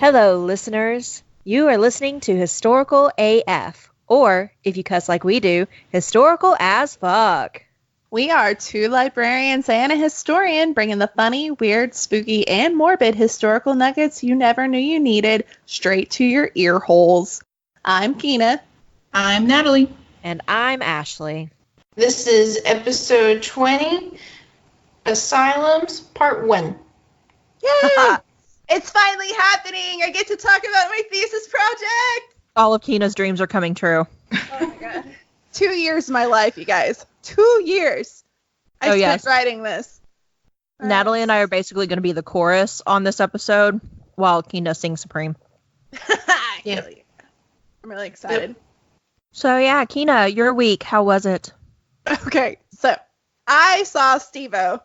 Hello, listeners. You are listening to Historical AF, or, if you cuss like we do, Historical as fuck. We are two librarians and a historian bringing the funny, weird, spooky, and morbid historical nuggets you never knew you needed straight to your ear holes. I'm Kyna. I'm Natalie. And I'm Ashley. This is episode 20, Asylums, part 1. Yay! It's finally happening! I get to talk about my thesis project! All of Kyna's dreams are coming true. Oh my god. 2 years of my life, you guys. 2 years! I spent writing this. Natalie and I are basically going to be the chorus on this episode, while Kyna sings supreme. Yeah. I'm really excited. Yep. So yeah, Kyna, your week, how was it? Okay, so I saw Steve-O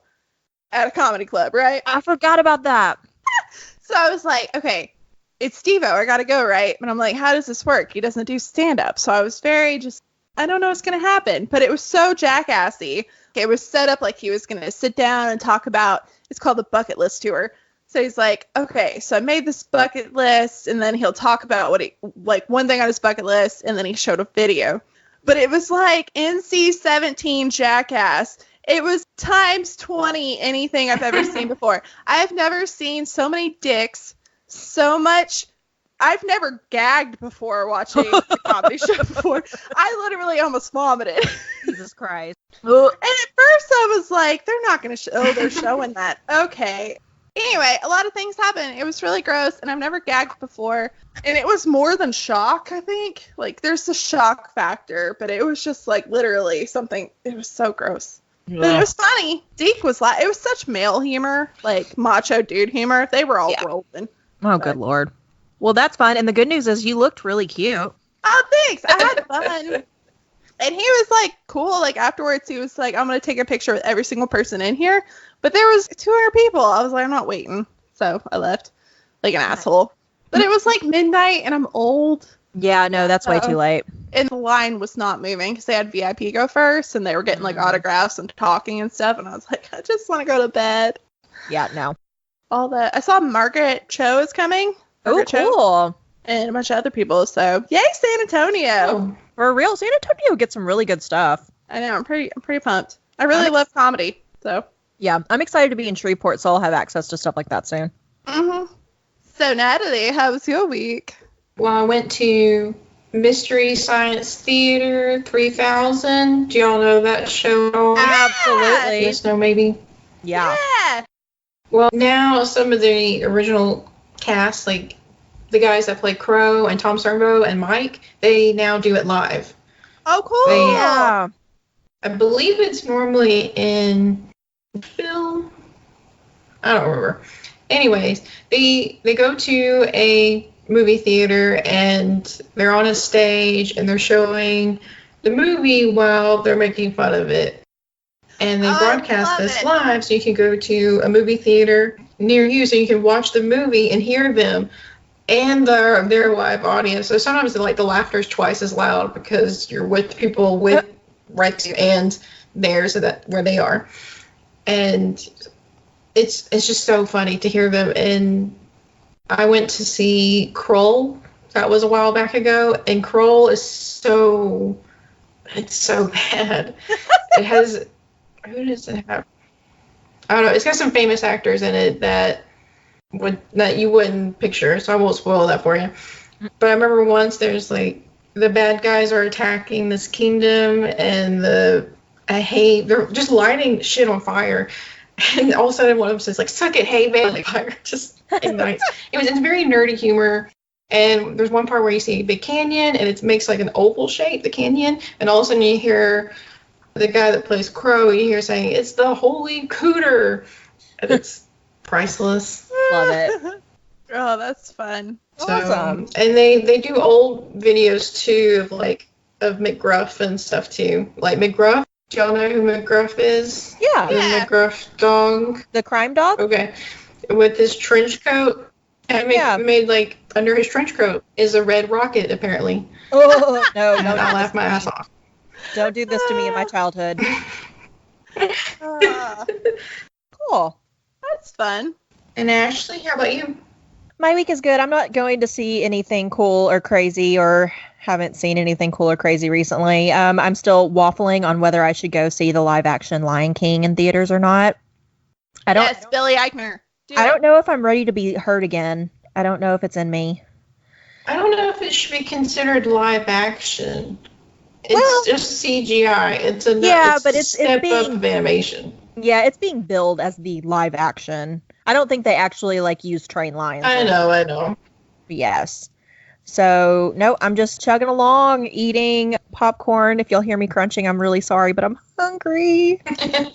at a comedy club, right? I forgot about that. So I was like, okay, it's Steve-O, I gotta go, right? And I'm like, how does this work? He doesn't do stand-up. So I was very I don't know what's gonna happen. But it was so jackassy. It was set up like he was gonna sit down and talk about, it's called the bucket list tour. So he's like, okay, so I made this bucket list, and then he'll talk about one thing on his bucket list, and then he showed a video. But it was like NC-17 Jackass. It was times 20 anything I've ever seen before. I have never seen so many dicks, so much. I've never gagged before watching a comedy show before. I literally almost vomited. Jesus Christ. And at first I was like, they're not going to show, they're showing that. Okay. Anyway, a lot of things happened. It was really gross, and I've never gagged before. And it was more than shock, I think. Like, there's a shock factor, but it was just, like, literally something. It was so gross. Yeah. But it was funny. Deke was it was such male humor, like macho dude humor. They were all rolling. Oh, good lord. Well, that's fun. And the good news is you looked really cute. Oh, thanks. I had fun. And he was, like, cool. Like, afterwards, he was like, I'm going to take a picture with every single person in here. But there was 200 people. I was like, I'm not waiting. So I left like an asshole. But it was, like, midnight, and I'm old. Yeah, no, that's way too late. And the line was not moving because they had VIP go first, and they were getting, like, autographs and talking and stuff. And I was like, I just want to go to bed. Yeah, no. I saw Margaret Cho is coming. Oh, cool. And a bunch of other people. So, yay, San Antonio. Oh, for real, San Antonio gets some really good stuff. I know. I'm pretty pumped. I really love comedy. So. Yeah, I'm excited to be in Shreveport, so I'll have access to stuff like that soon. Mm-hmm. So, Natalie, how was your week? Well, I went to Mystery Science Theater 3000. Do y'all know that show? Absolutely. Yes, no, maybe? Yeah. Well, now some of the original cast, like the guys that play Crow and Tom Servo and Mike, they now do it live. Oh, cool. Yeah. I believe it's normally in film. I don't remember. Anyways, they go to a movie theater and they're on a stage and they're showing the movie while they're making fun of it. And they broadcast this live, so you can go to a movie theater near you so you can watch the movie and hear them and their live audience. So sometimes the laughter is twice as loud because you're with people with right to and there, so that where they are. And it's just so funny to hear them. And I went to see Kroll. That was a while back ago, and Kroll is so bad. It has, who does it have? I don't know. It's got some famous actors in it that you wouldn't picture, so I won't spoil that for you. But I remember once there's like the bad guys are attacking this kingdom, and they're just lighting shit on fire. And all of a sudden one of them says, like, suck it, hey, man, like, fire just ignites. It's very nerdy humor. And there's one part where you see a big canyon, and it makes, like, an oval shape, the canyon. And all of a sudden you hear the guy that plays Crow, you hear saying, it's the holy cooter. And it's priceless. Love it. Oh, that's fun. So, awesome. And they do old videos, too, of McGruff and stuff, too. Like, McGruff. Do y'all know who McGruff is? Yeah. The McGruff dog. The crime dog? Okay. With his trench coat. And made like under his trench coat is a red rocket, apparently. Oh, no. I laughed my ass off. Don't do this to me in my childhood. Cool. That's fun. And Ashley, how about you? My week is good. I'm not going to see anything cool or crazy, or haven't seen anything cool or crazy recently. I'm still waffling on whether I should go see the live action Lion King in theaters or not. Yes, Billy Eichner. I don't know if I'm ready to be hurt again. I don't know if it's in me. I don't know if it should be considered live action. It's just CGI. It's step up of animation. Yeah, it's being billed as the live action. I don't think they actually use trained lions. I know. Yes. So, no, I'm just chugging along, eating popcorn. If you'll hear me crunching, I'm really sorry, but I'm hungry.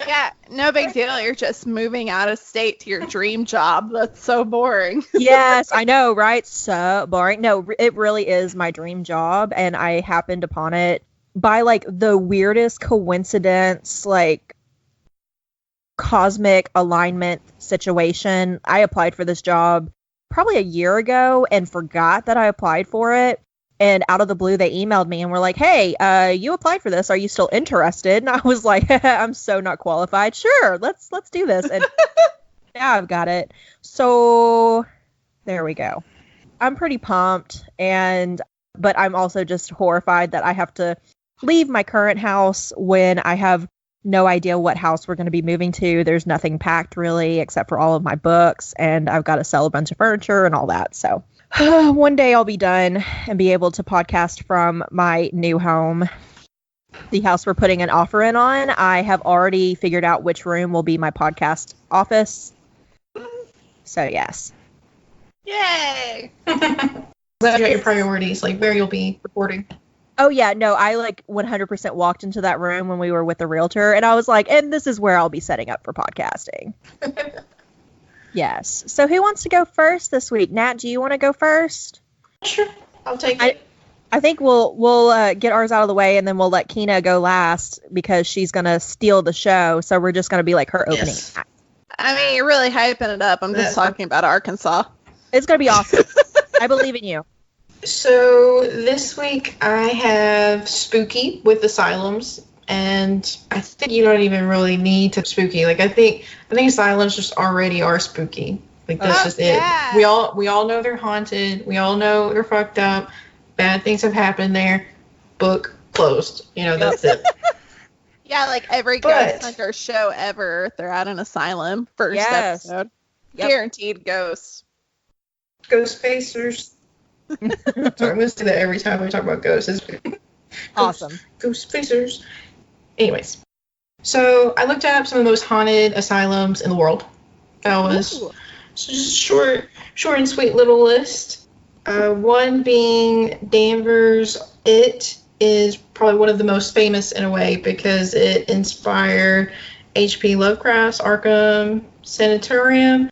Yeah, no big deal. You're just moving out of state to your dream job. That's so boring. Yes, I know, right? So boring. No, it really is my dream job, and I happened upon it by, the weirdest coincidence, cosmic alignment situation. I applied for this job probably a year ago and forgot that I applied for it. And out of the blue, they emailed me and were like, hey, you applied for this. Are you still interested? And I was like, I'm so not qualified. Sure, let's do this. And now I've got it. So there we go. I'm pretty pumped. But I'm also just horrified that I have to leave my current house when I have no idea what house we're going to be moving to. There's nothing packed really except for all of my books, and I've got to sell a bunch of furniture and all that. So one day I'll be done and be able to podcast from my new home. The house we're putting an offer in on, I have already figured out which room will be my podcast office. So yes. Yay! Glad you got your priorities, where you'll be recording. Oh, yeah, no, I 100% walked into that room when we were with the realtor, and I was like, and this is where I'll be setting up for podcasting. Yes. So who wants to go first this week? Nat, do you want to go first? Sure, I'll take it. I think we'll get ours out of the way, and then we'll let Kyna go last because she's going to steal the show, so we're just going to be her opening. Yes. I mean, you're really hyping it up. I'm just talking about Arkansas. It's going to be awesome. I believe in you. So this week I have Spooky with Asylums, and I think you don't even really need to spooky. I think Asylums just already are spooky. That's just it. We all know they're haunted. We all know they're fucked up. Bad things have happened there. Book closed. That's it. Yeah, every Ghost Hunter show ever, they're at an asylum. First episode. Yep. Guaranteed ghosts. Ghost facers. Sorry, I'm going to say that every time we talk about ghosts. Awesome. Ghost facers. Anyways, so I looked up some of the most haunted asylums in the world. That was just short and sweet little list. One being Danvers. It is probably one of the most famous in a way because it inspired H.P. Lovecraft's Arkham Sanatorium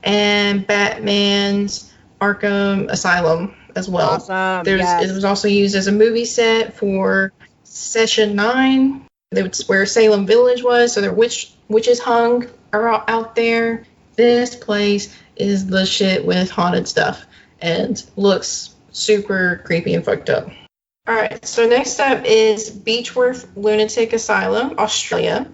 and Batman's Arkham Asylum as well. Awesome. It was also used as a movie set for Session 9. That's where Salem Village was, so their witches hung out there. This place is the shit with haunted stuff and looks super creepy and fucked up. Alright, so next up is Beechworth Lunatic Asylum, Australia.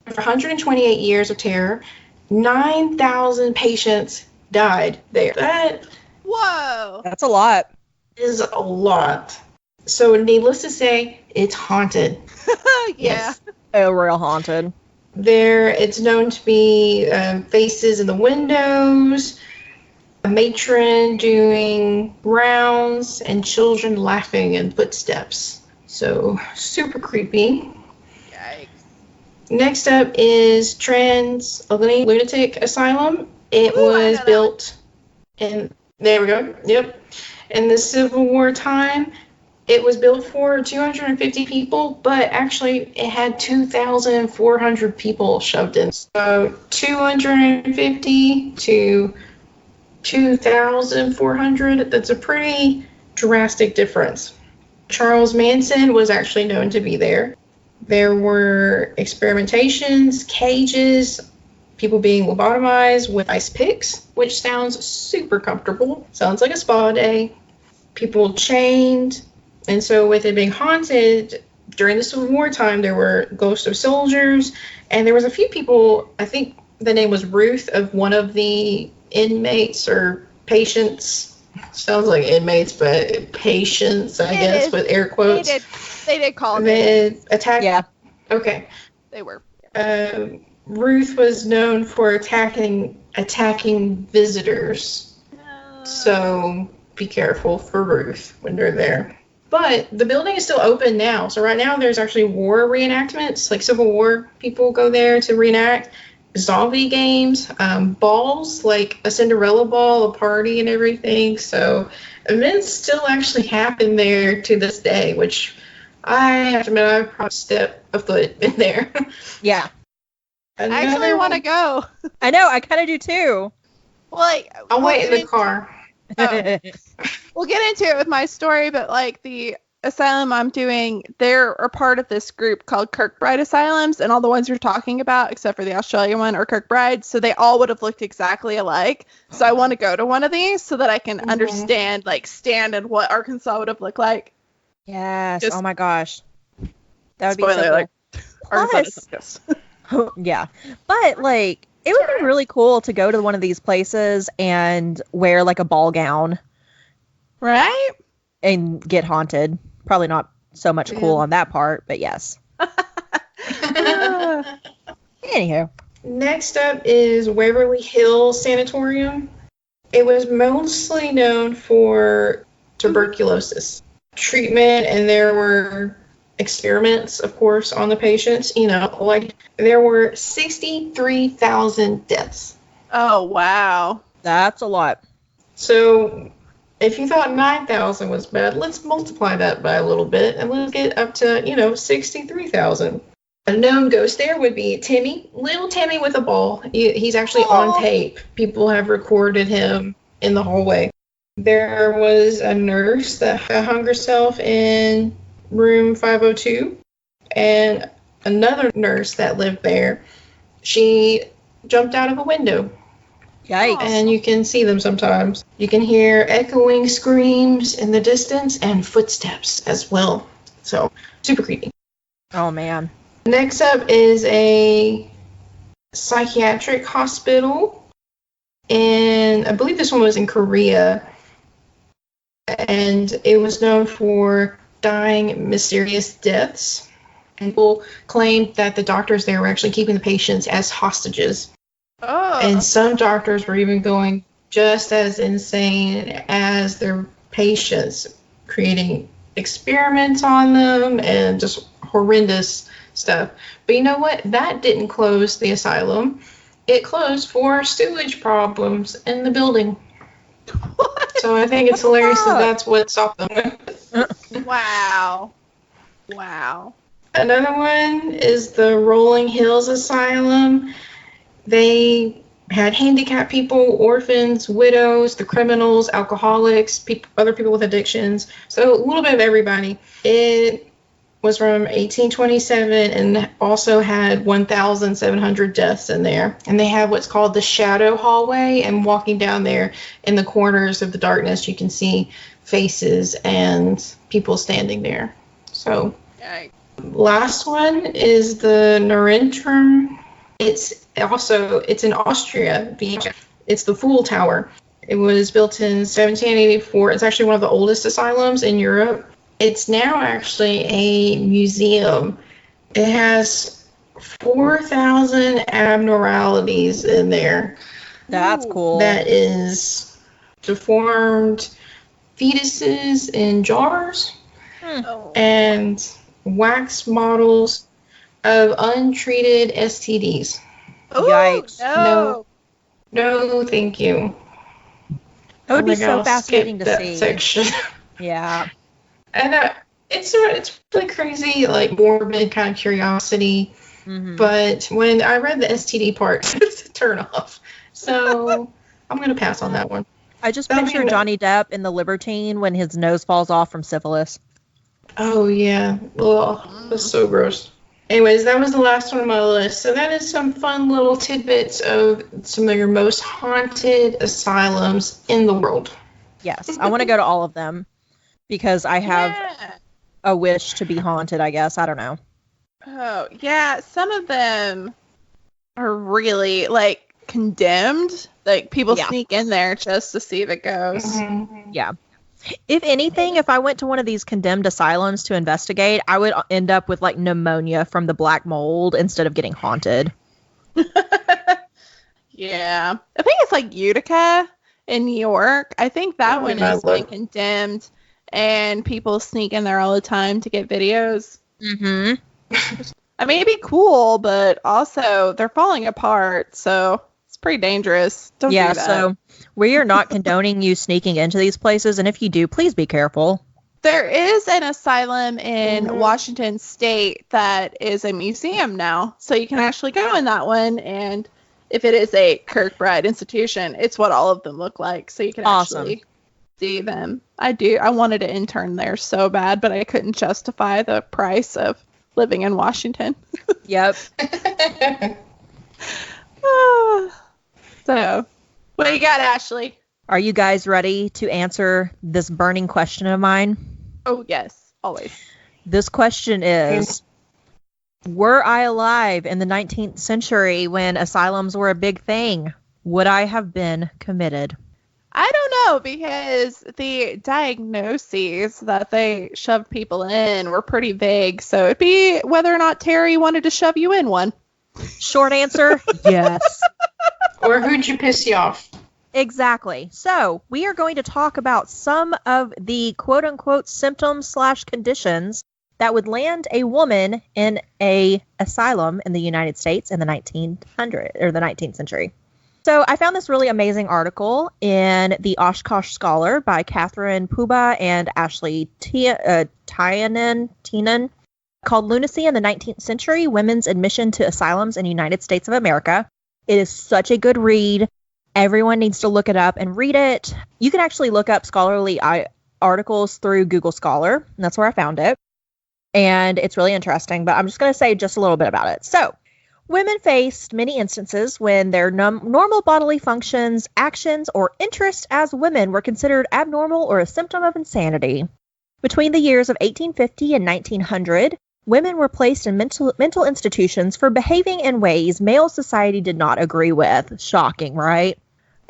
For 128 years of terror, 9,000 patients died there. Whoa! That's a lot. Is a lot. So needless to say, it's haunted. Yeah. Yes. Real haunted. It's known to be faces in the windows, a matron doing rounds, and children laughing and footsteps. So super creepy. Yikes. Next up is Trans-Albany Lunatic Asylum. It was built in, there we go, yep, in the Civil War time. It was built for 250 people, but actually it had 2,400 people shoved in. So 250 to 2,400, that's a pretty drastic difference. Charles Manson was actually known to be there. There were experimentations, cages, people being lobotomized with ice picks, which sounds super comfortable. Sounds like a spa day. People chained. And so with it being haunted, during the Civil War time, there were ghosts of soldiers. And there was a few people, I think the name was Ruth, of one of the inmates or patients. Sounds like inmates, but patients, I guess, with air quotes. They did call them. They attacked. Yeah. Okay. They were. Ruth was known for attacking visitors. So be careful for Ruth when you're there. But the building is still open now. So right now there's actually war reenactments, like Civil War people go there to reenact. Zombie games, balls, like a Cinderella ball, a party and everything. So events still actually happen there to this day, which I have to admit I probably step a foot in there. Yeah. I actually want to go. I know, I kind of do too. I'll wait in the car. We'll get into it with my story, but like the asylum I'm doing, they're a part of this group called Kirkbride Asylums, and all the ones you're talking about, except for the Australian one, are Kirkbride, so they all would have looked exactly alike. So I want to go to one of these so that I can understand, like, stand and what Arkansas would have looked like. Yes. Oh my gosh. That would Spoiler, be so like, cool. Arkansas. Yeah. But, like, it would be really cool to go to one of these places and wear, like, a ball gown. Right? And get haunted. Probably not so much cool on that part, but yes. Anywho. Next up is Waverly Hills Sanatorium. It was mostly known for tuberculosis treatment, and there were experiments, of course, on the patients. You know, like there were 63,000 deaths. Oh, wow. That's a lot. So if you thought 9,000 was bad, let's multiply that by a little bit, and let's get up to, 63,000. A known ghost there would be Timmy, little Timmy with a ball. He's actually on tape. People have recorded him in the hallway. There was a nurse that hung herself in room 502, and another nurse that lived there, she jumped out of a window. Yikes. And you can see them sometimes. You can hear echoing screams in the distance and footsteps as well. So, super creepy. Oh, man. Next up is a psychiatric hospital. And I believe this one was in Korea. And it was known for dying mysterious deaths. And people claimed that the doctors there were actually keeping the patients as hostages. Oh. And some doctors were even going just as insane as their patients, creating experiments on them and just horrendous stuff. But you know what? That didn't close the asylum. It closed for sewage problems in the building. What? So I think it's hilarious that that's what stopped them. Wow. Another one is the Rolling Hills Asylum. They had handicapped people, orphans, widows, the criminals, alcoholics, other people with addictions. So a little bit of everybody. It was from 1827 and also had 1,700 deaths in there. And they have what's called the shadow hallway. And walking down there in the corners of the darkness, you can see faces and people standing there. So, last one is the Nurentrum. It's in Austria, Vienna. It's the Fool Tower. It was built in 1784. It's actually one of the oldest asylums in Europe. It's now actually a museum. It has 4,000 abnormalities in there. That's cool. That is deformed fetuses in jars and wax models of untreated STDs. Ooh, Yikes. No, thank you. That would be so fascinating to see. Section. Yeah. And it's really crazy, like morbid kind of curiosity. Mm-hmm. But when I read the STD part, it's a turn off. So I'm going to pass on that one. I just picture Johnny Depp in The Libertine when his nose falls off from syphilis. Oh, yeah. Oh, that's so gross. Anyways, that was the last one on my list. So that is some fun little tidbits of some of your most haunted asylums in the world. Yes, I want to go to all of them because I have a wish to be haunted, I guess. I don't know. Oh, yeah. Some of them are really, like, condemned. Like, people Yeah. sneak in there just to see if it goes. Yeah. If anything, if I went to one of these condemned asylums to investigate, I would end up with like pneumonia from the black mold instead of getting haunted. Yeah. I think it's like Utica in New York. I think that one is like condemned, and people sneak in there all the time to get videos. Mm-hmm. I mean, it'd be cool, but also they're falling apart, so it's pretty dangerous. Don't do that. So we are not condoning you sneaking into these places, and if you do, please be careful. There is an asylum in Washington State that is a museum now, so you can actually go in that one, and if it is a Kirkbride institution, it's what all of them look like, so you can actually see them. I wanted to intern there so bad, but I couldn't justify the price of living in Washington. Yep. So, what do you got, Ashley? Are you guys ready to answer this burning question of mine? Oh, yes, always. This question is, were I alive in the 19th century when asylums were a big thing? Would I have been committed? I don't know, because the diagnoses that they shoved people in were pretty vague, so it'd be whether or not Terry wanted to shove you in one. Short answer, yes. Or who'd you piss you off? Exactly. So we are going to talk about some of the quote-unquote symptoms/conditions that would land a woman in a asylum in the United States in the 19th century. So I found this really amazing article in the Oshkosh Scholar by Catherine Pouba and Tianen called Lunacy in the 19th Century, Women's Admission to Asylums in the United States of America. It is such a good read. Everyone needs to look it up and read it. You can actually look up scholarly articles through Google Scholar, and that's where I found it. And it's really interesting, but I'm just going to say just a little bit about it. So, women faced many instances when their normal bodily functions, actions, or interests as women were considered abnormal or a symptom of insanity. Between the years of 1850 and 1900, women were placed in mental institutions for behaving in ways male society did not agree with. Shocking, right?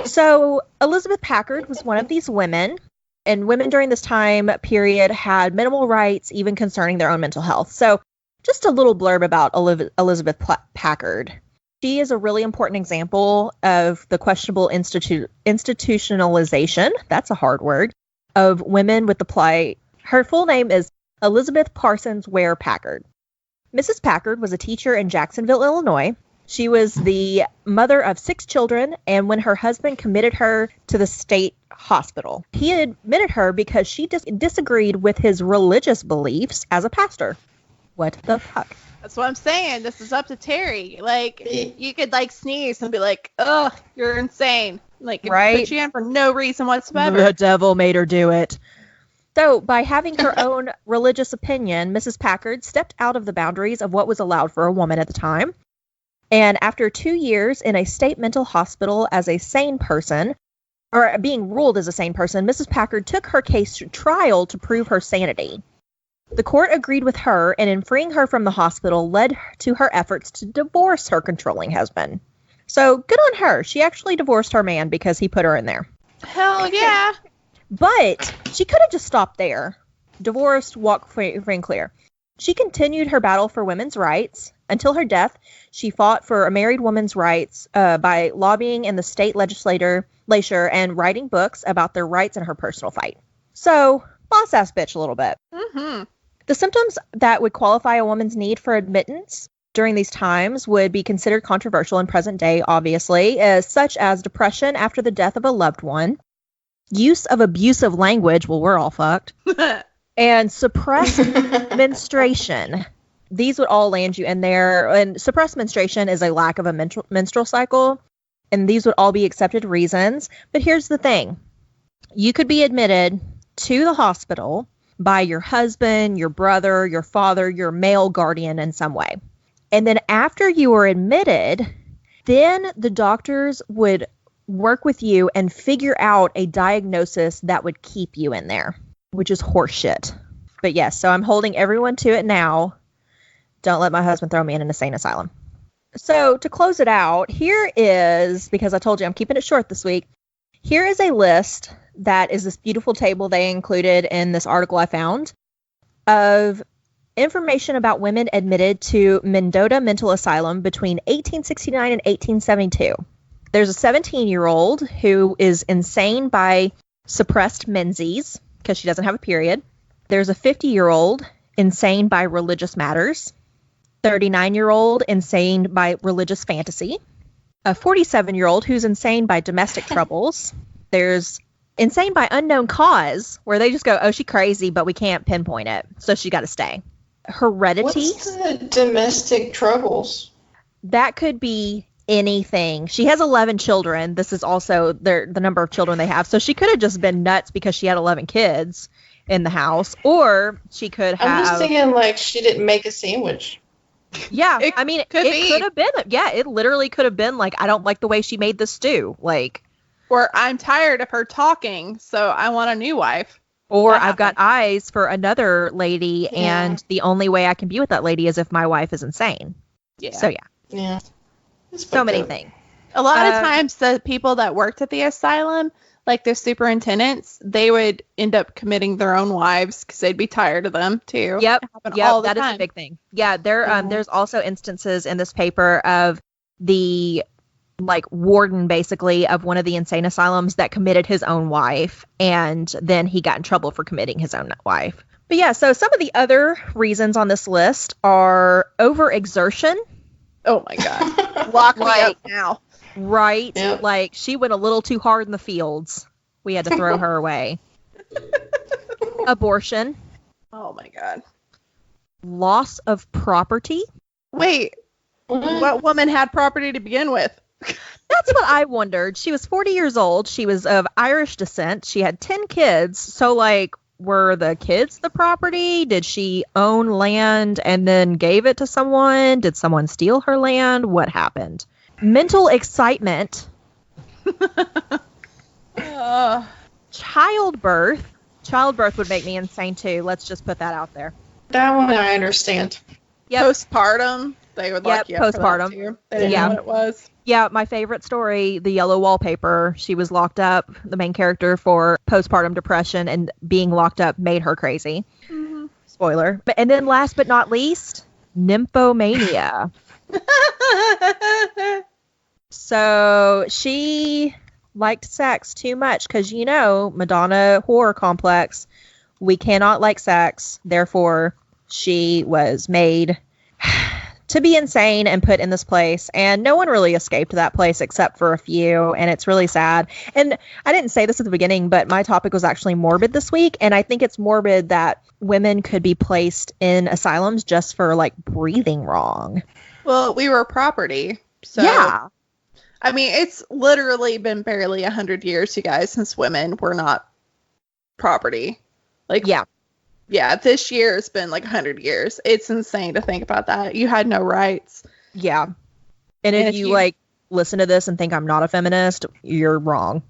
So, Elizabeth Packard was one of these women, and women during this time period had minimal rights, even concerning their own mental health. So, just a little blurb about Elizabeth Packard. She is a really important example of the questionable institutionalization, that's a hard word, of women with the plight. Her full name is Elizabeth Parsons Ware Packard. Mrs. Packard was a teacher in Jacksonville, Illinois. She was the mother of 6 children, and when her husband committed her to the state hospital, he admitted her because she disagreed with his religious beliefs as a pastor. What the fuck? That's what I'm saying. This is up to Terry. Like, you could, like, sneeze and be like, ugh, you're insane. Like, right? Put you in for no reason whatsoever. The devil made her do it. So, by having her own religious opinion, Mrs. Packard stepped out of the boundaries of what was allowed for a woman at the time. And after 2 years in a state mental hospital as a sane person, or being ruled as a sane person, Mrs. Packard took her case to trial to prove her sanity. The court agreed with her, and in freeing her from the hospital led to her efforts to divorce her controlling husband. So, good on her. She actually divorced her man because he put her in there. Hell yeah. But she could have just stopped there. Divorced, walked free and clear. She continued her battle for women's rights. Until her death, she fought for a married woman's rights by lobbying in the state legislature and writing books about their rights in her personal fight. So, boss-ass bitch a little bit. Mm-hmm. The symptoms that would qualify a woman's need for admittance during these times would be considered controversial in present day, obviously, such as depression after the death of a loved one, use of abusive language, well, we're all fucked, and suppressed menstruation. These would all land you in there. And suppressed menstruation is a lack of a menstrual cycle, and these would all be accepted reasons. But here's the thing. You could be admitted to the hospital by your husband, your brother, your father, your male guardian in some way. And then after you were admitted, then the doctors would work with you and figure out a diagnosis that would keep you in there, which is horseshit. But yes, so I'm holding everyone to it now. Don't let my husband throw me in an insane asylum. So to close it out, here is, because I told you I'm keeping it short this week, here is a list that is this beautiful table they included in this article I found of information about women admitted to Mendota Mental Asylum between 1869 and 1872. There's a 17-year-old who is insane by suppressed menses because she doesn't have a period. There's a 50-year-old insane by religious matters. 39-year-old insane by religious fantasy. A 47-year-old who's insane by domestic troubles. There's insane by unknown cause, where they just go, oh, she's crazy, but we can't pinpoint it, so she got to stay. Heredity. What's the domestic troubles? That could be anything. She has 11 children. This is also the number of children they have. So she could have just been nuts because she had 11 kids in the house, or she could have... I'm just thinking, like, she didn't make a sandwich. Yeah, it could have been. Yeah, it literally could have been like, I don't like the way she made the stew. Like, or I'm tired of her talking, so I want a new wife. Or I've got eyes for another lady, and the only way I can be with that lady is if my wife is insane. Yeah. So, yeah. Yeah. So many things. A lot of times, the people that worked at the asylum, like the superintendents, they would end up committing their own wives because they'd be tired of them, too. Yep. That is a big thing. Yeah, there's also instances in this paper of the warden, basically, of one of the insane asylums that committed his own wife, and then he got in trouble for committing his own wife. But yeah, so some of the other reasons on this list are overexertion. Oh my God. Lock me up now. Right. Yep. Like, she went a little too hard in the fields. We had to throw her away. Abortion. Oh my God. Loss of property. Wait. What woman had property to begin with? That's what I wondered. She was 40 years old. She was of Irish descent. She had 10 kids. So, were the kids the property? Did she own land and then gave it to someone? Did someone steal her land? What happened? Mental excitement. Childbirth. Childbirth would make me insane too. Let's just put that out there. That one I understand. Yep. Postpartum. They would lock you up postpartum. For that too. They didn't know what it was. Yeah, my favorite story, The Yellow Wallpaper. She was locked up, the main character, for postpartum depression, and being locked up made her crazy. Mm-hmm. Spoiler. And then last but not least, nymphomania. So she liked sex too much because, Madonna horror complex. We cannot like sex. Therefore, she was made to be insane and put in this place, and no one really escaped that place except for a few, and it's really sad. And I didn't say this at the beginning, but my topic was actually morbid this week, and I think it's morbid that women could be placed in asylums just for breathing wrong. Well, we were property, so yeah. I mean, it's literally been barely 100 years, you guys, since women were not property. Yeah, this year has been 100 years. It's insane to think about that. You had no rights. Yeah. And if you listen to this and think I'm not a feminist, you're wrong.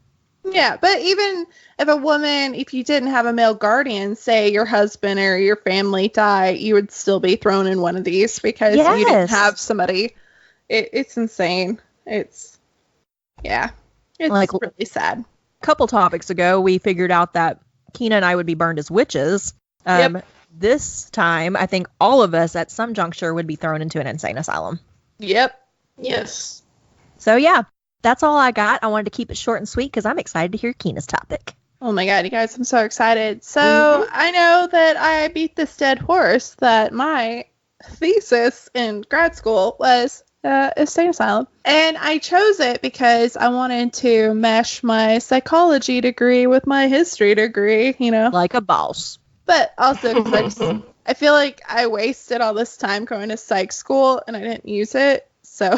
Yeah, but even if you didn't have a male guardian, say your husband or your family die, you would still be thrown in one of these because you didn't have somebody. It's insane. It's really sad. A couple topics ago, we figured out that Kyna and I would be burned as witches. Yep. This time, I think all of us at some juncture would be thrown into an insane asylum. Yep. Yes. So, yeah, that's all I got. I wanted to keep it short and sweet because I'm excited to hear Kyna's topic. Oh, my God, you guys, I'm so excited. So, I know that I beat this dead horse that my thesis in grad school was a state asylum. And I chose it because I wanted to mesh my psychology degree with my history degree, Like a boss. But also because I feel like I wasted all this time going to psych school and I didn't use it. So,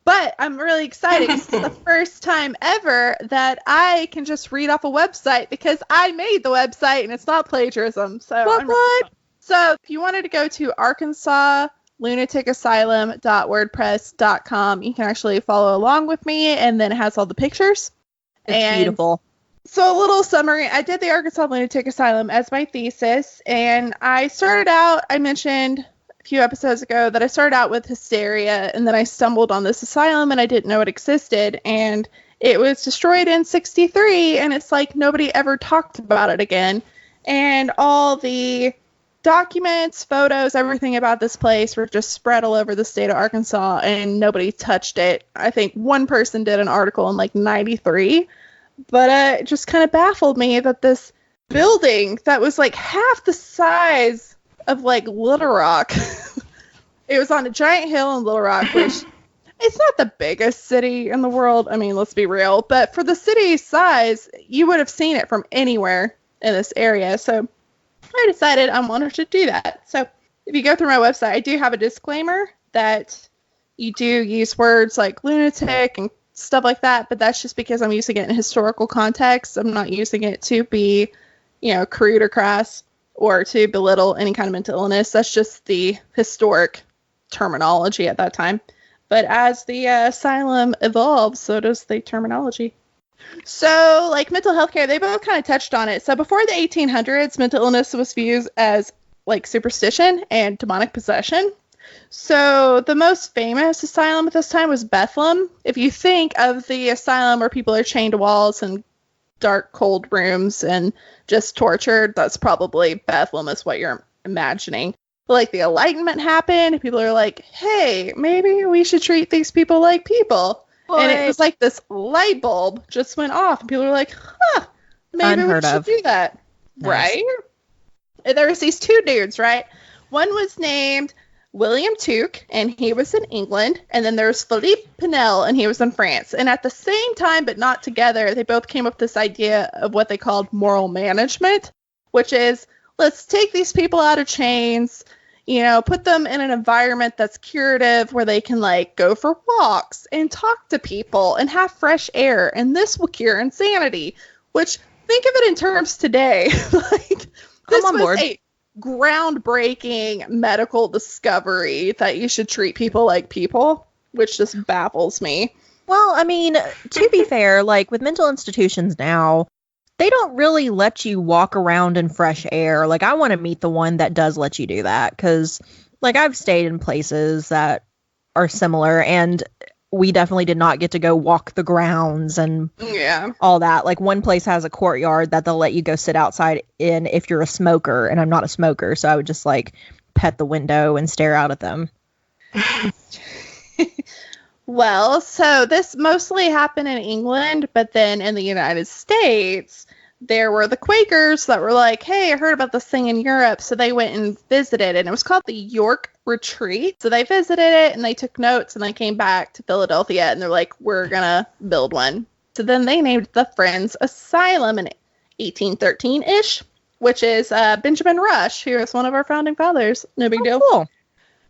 but I'm really excited. It's the first time ever that I can just read off a website because I made the website and it's not plagiarism. So, So if you wanted to go to arkansaslunaticasylum.wordpress.com, you can actually follow along with me, and then it has all the pictures. It's beautiful. So a little summary. I did the Arkansas Lunatic Asylum as my thesis, and I started out, I mentioned few episodes ago that I started out with hysteria, and then I stumbled on this asylum and I didn't know it existed, and it was destroyed in 1963, and it's like nobody ever talked about it again. And all the documents, photos, everything about this place were just spread all over the state of Arkansas, and nobody touched it. I think one person did an article in like 1993, but it just kind of baffled me that this building that was like half the size of like Little Rock, it was on a giant hill in Little Rock, which it's not the biggest city in the world. I mean, let's be real, but for the city size, you would have seen it from anywhere in this area. So I decided I wanted to do that. So if you go through my website, I do have a disclaimer that you do use words like lunatic and stuff like that, but that's just because I'm using it in historical context. I'm not using it to be, crude or crass or to belittle any kind of mental illness. That's just the historic terminology at that time. But as the asylum evolves, so does the terminology. So, like mental health care, they both kind of touched on it. So before the 1800s, mental illness was viewed as like superstition and demonic possession. So the most famous asylum at this time was Bethlehem. If you think of the asylum where people are chained to walls and dark, cold rooms and just tortured, that's probably Bethlehem is what you're imagining. But like the Enlightenment happened, people are like, hey, maybe we should treat these people like people. And it was like this light bulb just went off, and people were like, huh, maybe we should do that. Nice. Right? And there was these two dudes, right? One was named William Tuke, and he was in England. And then there's Philippe Pinel, and he was in France. And at the same time, but not together, they both came up with this idea of what they called moral management, which is, let's take these people out of chains, put them in an environment that's curative where they can like go for walks and talk to people and have fresh air. And this will cure insanity, which think of it in terms today. Like this was a groundbreaking medical discovery that you should treat people like people, which just baffles me. Well, I mean, to be fair, like with mental institutions now, they don't really let you walk around in fresh air. Like, I want to meet the one that does let you do that. Because, like, I've stayed in places that are similar, and we definitely did not get to go walk the grounds and all that. Like, one place has a courtyard that they'll let you go sit outside in if you're a smoker, and I'm not a smoker, so I would just, like, pet the window and stare out at them. Well, so this mostly happened in England, but then in the United States, there were the Quakers that were like, hey, I heard about this thing in Europe. So they went and visited, and it was called the York Retreat. So they visited it, and they took notes, and they came back to Philadelphia, and they're like, we're going to build one. So then they named the Friends Asylum in 1813-ish, which is Benjamin Rush, who is one of our founding fathers. No big deal. Cool.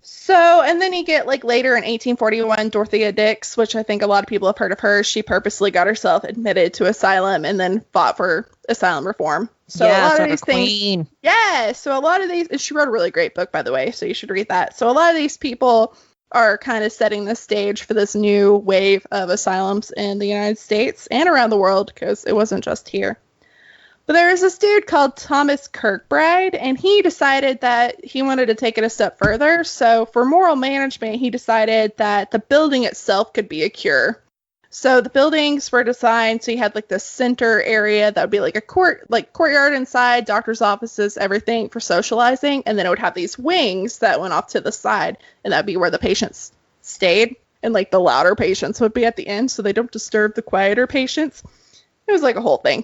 So, and then you get, like, later in 1841, Dorothea Dix, which I think a lot of people have heard of her. She purposely got herself admitted to asylum and then fought for asylum reform. So a lot of these things. Yeah, so a lot of these, she wrote a really great book, by the way, so you should read that. So a lot of these people are kind of setting the stage for this new wave of asylums in the United States and around the world, because it wasn't just here. But there was this dude called Thomas Kirkbride, and he decided that he wanted to take it a step further. So for moral management, he decided that the building itself could be a cure. So the buildings were designed so you had like the center area that would be like a courtyard inside, doctor's offices, everything for socializing, and then it would have these wings that went off to the side, and that'd be where the patients stayed, and like the louder patients would be at the end so they don't disturb the quieter patients. It was like a whole thing.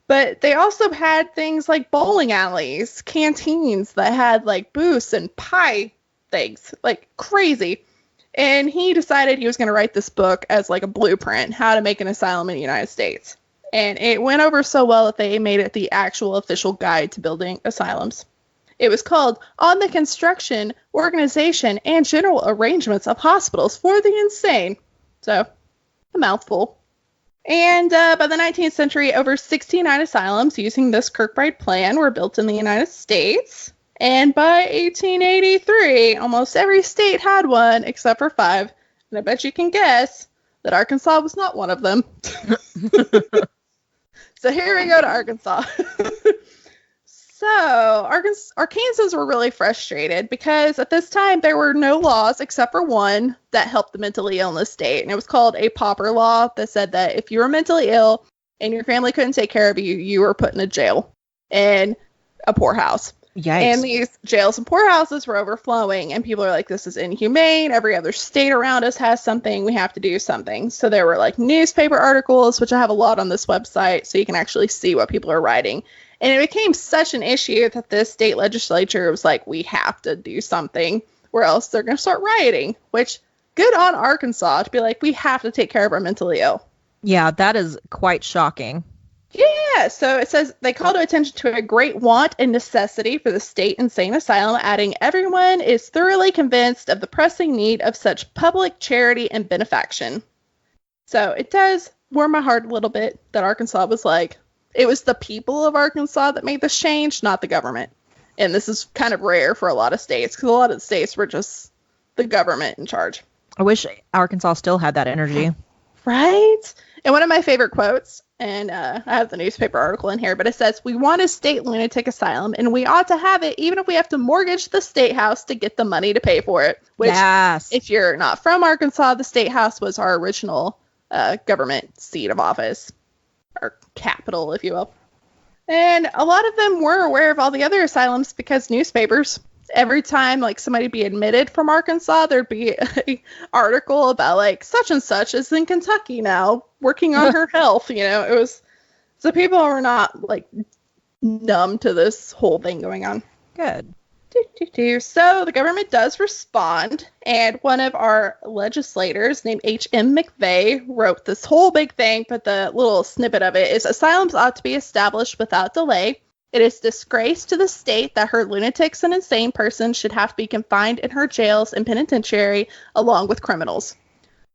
But they also had things like bowling alleys, canteens that had like booths and pie things, like crazy. And he decided he was going to write this book as like a blueprint, how to make an asylum in the United States. And it went over so well that they made it the actual official guide to building asylums. It was called On the Construction, Organization, and General Arrangements of Hospitals for the Insane. So, a mouthful. And by the 19th century, over 69 asylums using this Kirkbride plan were built in the United States. And by 1883, almost every state had one except for 5. And I bet you can guess that Arkansas was not one of them. So here we go to Arkansas. So, Arkansans were really frustrated because at this time there were no laws except for one that helped the mentally ill in the state. And it was called a pauper law that said that if you were mentally ill and your family couldn't take care of you, you were put in a jail and a poorhouse. Yikes. And these jails and poorhouses were overflowing. And people are like, this is inhumane. Every other state around us has something. We have to do something. So there were like newspaper articles, which I have a lot on this website, so you can actually see what people are writing. And it became such an issue that this state legislature was like, we have to do something or else they're going to start rioting, which good on Arkansas to be like, we have to take care of our mentally ill. Yeah, that is quite shocking. Yeah, so it says they call to attention to a great want and necessity for the state insane asylum, adding everyone is thoroughly convinced of the pressing need of such public charity and benefaction. So it does warm my heart a little bit that Arkansas was like, it was the people of Arkansas that made this change, not the government. And this is kind of rare for a lot of states because a lot of the states were just the government in charge. I wish Arkansas still had that energy. Right? And one of my favorite quotes, and I have the newspaper article in here, but it says, we want a state lunatic asylum, and we ought to have it even if we have to mortgage the state house to get the money to pay for it. Which, yes. If you're not from Arkansas, the state house was our original government seat of office, or capital, if you will. And a lot of them were aware of all the other asylums because newspapers, every time like somebody be admitted from Arkansas, there'd be an article about like such and such is in Kentucky now working on her health. You know, it was, so people were not like numb to this whole thing going on. Good. So the government does respond, and one of our legislators named H.M. McVeigh wrote this whole big thing, but the little snippet of it is asylums ought to be established without delay. It is disgrace to the state that her lunatics and insane persons should have to be confined in her jails and penitentiary along with criminals.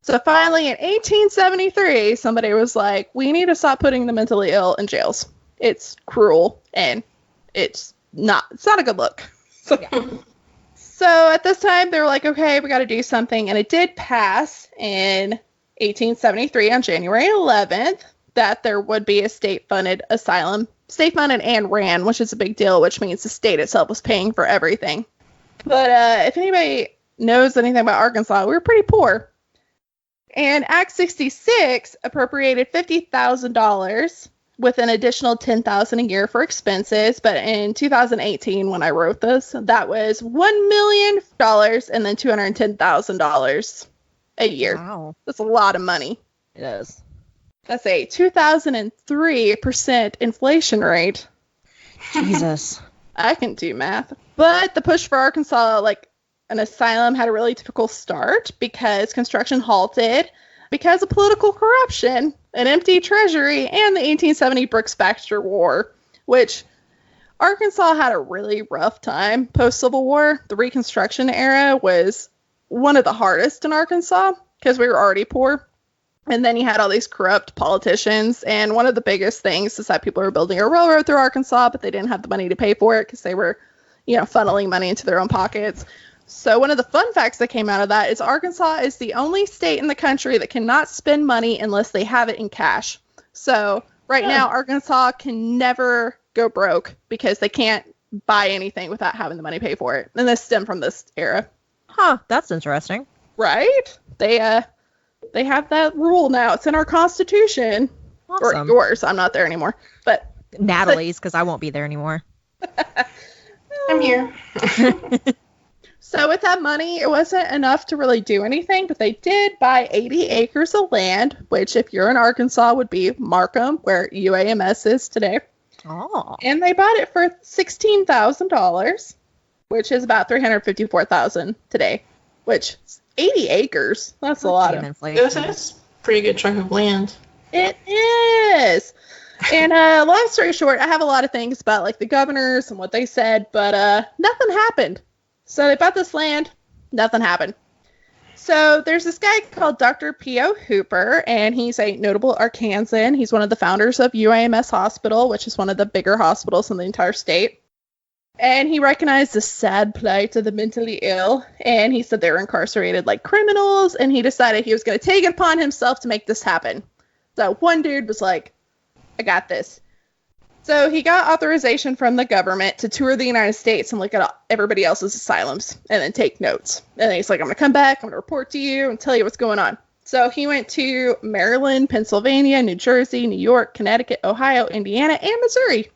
So finally in 1873, somebody was like, we need to stop putting the mentally ill in jails. It's cruel and it's not a good look. So at this time, they were like, okay, we got to do something. And it did pass in 1873 on January 11th that there would be a state-funded asylum, state-funded and ran, which is a big deal, which means the state itself was paying for everything. But if anybody knows anything about Arkansas, we were pretty poor. And Act 66 appropriated $50,000 with an additional $10,000 a year for expenses. But in 2018, when I wrote this, that was $1 million and then $210,000 a year. Wow. That's a lot of money. It is. That's a 2003% inflation rate. Jesus. I can do math. But the push for Arkansas, like an asylum, had a really difficult start because construction halted because of political corruption, an empty treasury, and the 1870 Brooks-Baxter War, which Arkansas had a really rough time post-Civil War. The Reconstruction era was one of the hardest in Arkansas because we were already poor. And then you had all these corrupt politicians, and one of the biggest things is that people were building a railroad through Arkansas, but they didn't have the money to pay for it because they were, funneling money into their own pockets. So one of the fun facts that came out of that is Arkansas is the only state in the country that cannot spend money unless they have it in cash. So right now, Arkansas can never go broke because they can't buy anything without having the money pay for it. And this stemmed from this era. Huh, that's interesting. Right? They have that rule now. It's in our Constitution. Awesome. Or yours. I'm not there anymore. But Natalie's, because I won't be there anymore. I'm here. So with that money, it wasn't enough to really do anything, but they did buy 80 acres of land, which if you're in Arkansas would be Markham, where UAMS is today. Oh. And they bought it for $16,000, which is about $354,000 today, which 80 acres. That's a lot of inflation. That's a pretty good chunk of land. It is. And long story short, I have a lot of things about like the governors and what they said, but nothing happened. So they bought this land, nothing happened. So there's this guy called Dr. P.O. Hooper, and he's a notable Arkansan. He's one of the founders of UAMS Hospital, which is one of the bigger hospitals in the entire state. And he recognized the sad plight of the mentally ill, and he said they were incarcerated like criminals, and he decided he was going to take it upon himself to make this happen. So one dude was like, I got this. So he got authorization from the government to tour the United States and look at everybody else's asylums and then take notes. And then he's like, I'm going to come back, I'm going to report to you and tell you what's going on. So he went to Maryland, Pennsylvania, New Jersey, New York, Connecticut, Ohio, Indiana, and Missouri.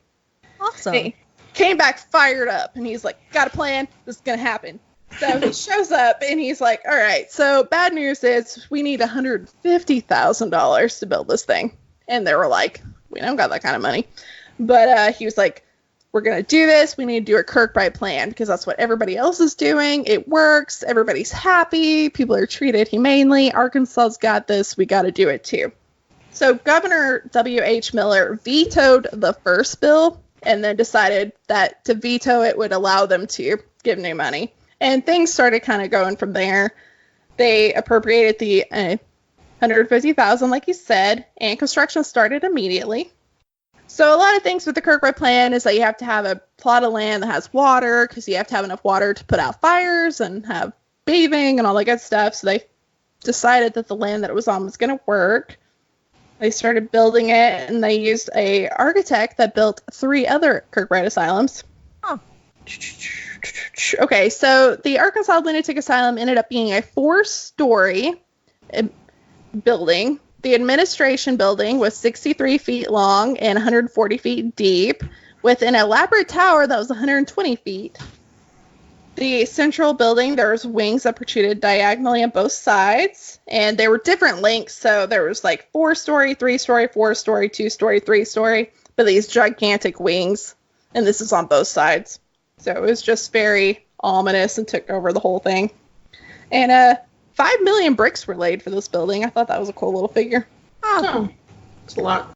Awesome. He came back fired up, and he's like, got a plan, this is going to happen. So he shows up, and he's like, all right, so bad news is we need $150,000 to build this thing. And they were like, we don't got that kind of money. But he was like, we're going to do this. We need to do a Kirkbride plan because that's what everybody else is doing. It works. Everybody's happy. People are treated humanely. Arkansas's got this. We got to do it too. So Governor W.H. Miller vetoed the first bill and then decided that to veto it would allow them to give new money. And things started kind of going from there. They appropriated the $150,000, like you said, and construction started immediately. So a lot of things with the Kirkbride plan is that you have to have a plot of land that has water because you have to have enough water to put out fires and have bathing and all that good stuff. So they decided that the land that it was on was going to work. They started building it, and they used a architect that built 3 other Kirkbride asylums. Oh. Okay, so the Arkansas Lunatic Asylum ended up being a 4-story building. The administration building was 63 feet long and 140 feet deep, with an elaborate tower that was 120 feet. The central building, there was wings that protruded diagonally on both sides, and they were different lengths, so there was like 4-story, 3-story, 4-story, 2-story, 3-story, but these gigantic wings, and this is on both sides. So it was just very ominous and took over the whole thing. And 5 million bricks were laid for this building. I thought that was a cool little figure. Oh, it's a lot.